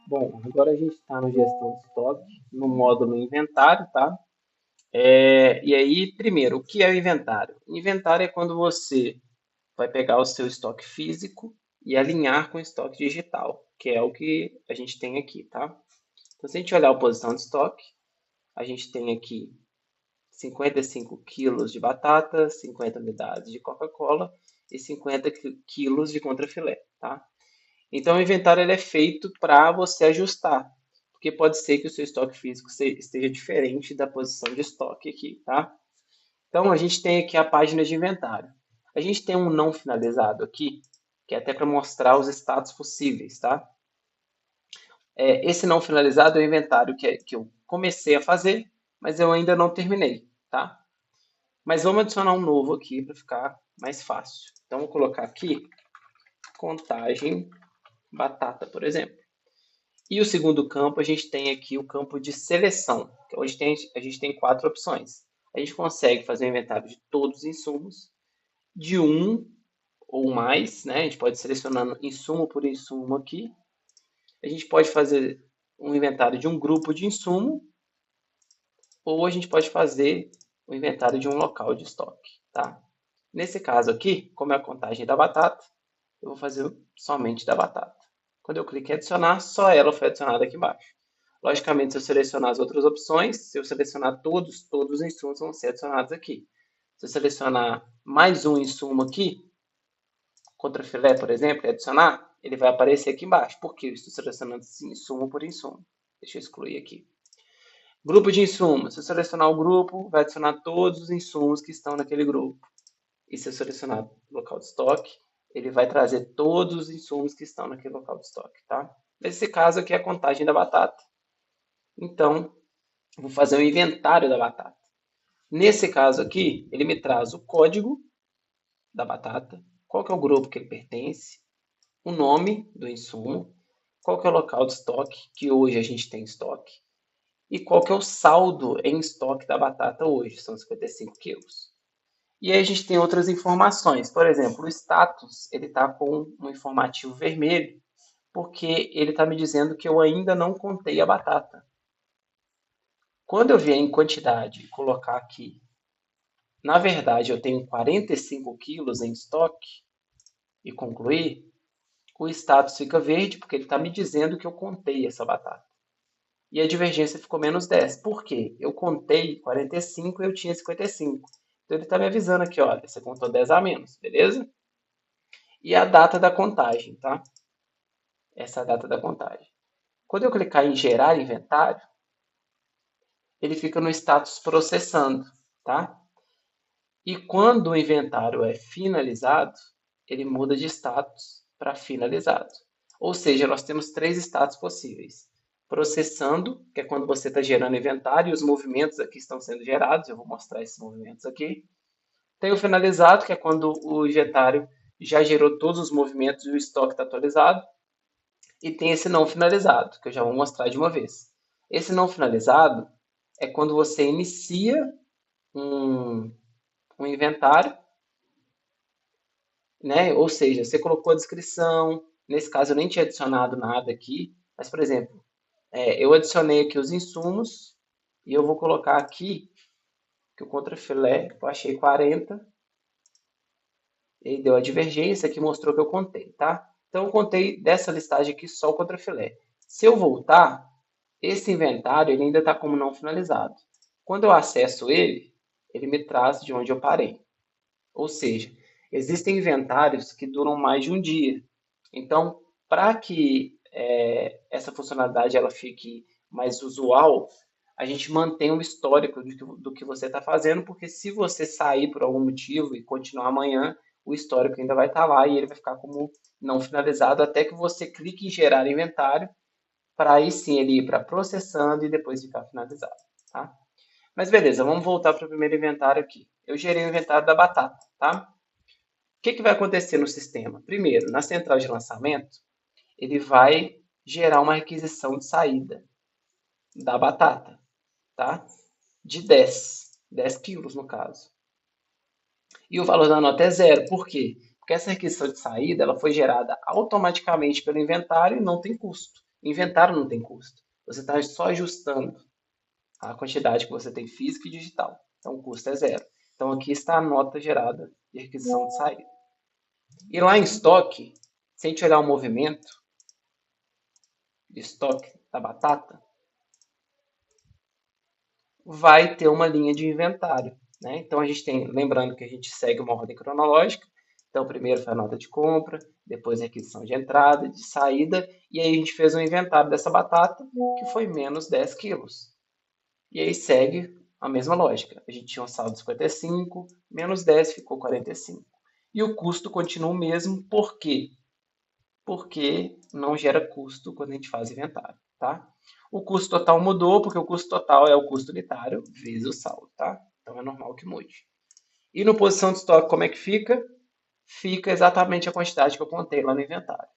Bom, agora a gente está no gestão de estoque, no módulo inventário, tá? E aí, primeiro, o que é o inventário? Inventário é quando você vai pegar o seu estoque físico e alinhar com o estoque digital, que é o que a gente tem aqui, tá? Então, se a gente olhar a posição de estoque, a gente tem aqui 55 quilos de batata, 50 unidades de Coca-Cola e 50 quilos de contrafilé, tá? Então, o inventário ele é feito para você ajustar, porque pode ser que o seu estoque físico esteja diferente da posição de estoque aqui, tá? Então, a gente tem aqui a página de inventário. A gente tem um não finalizado aqui, que é até para mostrar os status possíveis, tá? Esse não finalizado é o inventário que eu comecei a fazer, mas eu ainda não terminei, tá? Mas vamos adicionar um novo aqui para ficar mais fácil. Então, vou colocar aqui contagem batata, por exemplo. E o segundo campo, a gente tem aqui o campo de seleção, onde a gente tem quatro opções. A gente consegue fazer o inventário de todos os insumos, de um ou mais, né? A gente pode selecionar insumo por insumo aqui. A gente pode fazer um inventário de um grupo de insumo, ou a gente pode fazer o inventário de um local de estoque, tá? Nesse caso aqui, como é a contagem da batata, eu vou fazer somente da batata. Quando eu clico em adicionar, só ela foi adicionada aqui embaixo. Logicamente, se eu selecionar as outras opções, se eu selecionar todos os insumos vão ser adicionados aqui. Se eu selecionar mais um insumo aqui, contrafilé, por exemplo, e adicionar, ele vai aparecer aqui embaixo, porque eu estou selecionando insumo por insumo. Deixa eu excluir aqui. Grupo de insumos. Se eu selecionar o grupo, vai adicionar todos os insumos que estão naquele grupo. E se eu selecionar local de estoque, ele vai trazer todos os insumos que estão naquele local de estoque, tá? Nesse caso aqui é a contagem da batata. Então, vou fazer um inventário da batata. Nesse caso aqui, ele me traz o código da batata, qual que é o grupo que ele pertence, o nome do insumo, qual que é o local de estoque, que hoje a gente tem estoque, e qual que é o saldo em estoque da batata hoje, são 55 quilos. E aí a gente tem outras informações, por exemplo, o status, ele está com um informativo vermelho, porque ele está me dizendo que eu ainda não contei a batata. Quando eu vier em quantidade e colocar aqui, na verdade eu tenho 45 quilos em estoque e concluir, o status fica verde porque ele está me dizendo que eu contei essa batata. E a divergência ficou menos 10. Por quê? Eu contei 45 e eu tinha 55. Então ele está me avisando aqui, olha, você contou 10 a menos, beleza? E a data da contagem, tá? Essa é a data da contagem. Quando eu clicar em gerar inventário, ele fica no status processando, tá? E quando o inventário é finalizado, ele muda de status para finalizado. Ou seja, nós temos três status possíveis. Processando, que é quando você está gerando inventário e os movimentos aqui estão sendo gerados. Eu vou mostrar esses movimentos aqui. Tem o finalizado, que é quando o inventário já gerou todos os movimentos e o estoque está atualizado. E tem esse não finalizado, que eu já vou mostrar de uma vez. Esse não finalizado é quando você inicia um, um inventário, né? Ou seja, você colocou a descrição. Nesse caso, eu nem tinha adicionado nada aqui, mas, por exemplo, eu adicionei aqui os insumos e eu vou colocar aqui que o contrafilé eu achei 40 e deu a divergência que mostrou que eu contei, tá? Então, eu contei dessa listagem aqui só o contrafilé. Se eu voltar, esse inventário ele ainda está como não finalizado. Quando eu acesso ele, ele me traz de onde eu parei. Ou seja, existem inventários que duram mais de um dia. Então, para que essa funcionalidade ela fique mais usual, a gente mantém um histórico do que você está fazendo, porque se você sair por algum motivo e continuar amanhã, o histórico ainda vai estar lá e ele vai ficar como não finalizado até que você clique em gerar inventário, para aí sim ele ir para processando e depois ficar finalizado. Tá? Mas beleza, vamos voltar para o primeiro inventário aqui. Eu gerei o inventário da batata, tá? O que vai acontecer no sistema? Primeiro, na central de lançamento, ele vai gerar uma requisição de saída da batata, tá? De 10 quilos no caso. E o valor da nota é zero. Por quê? Porque essa requisição de saída ela foi gerada automaticamente pelo inventário e não tem custo. Inventário não tem custo. Você está só ajustando a quantidade que você tem física e digital. Então o custo é zero. Então aqui está a nota gerada de requisição de saída. E lá em estoque, se a gente olhar o movimento de estoque da batata, vai ter uma linha de inventário. Né? Então a gente tem, lembrando que a gente segue uma ordem cronológica. Então primeiro foi a nota de compra, depois a requisição de entrada, de saída, e aí a gente fez um inventário dessa batata, que foi menos 10 quilos. E aí segue a mesma lógica. A gente tinha um saldo de 55, menos 10 ficou 45. E o custo continua o mesmo, por quê? Porque não gera custo quando a gente faz inventário, tá? O custo total mudou, porque o custo total é o custo unitário vezes o saldo, tá? Então é normal que mude. E no posição de estoque, como é que fica? Fica exatamente a quantidade que eu contei lá no inventário.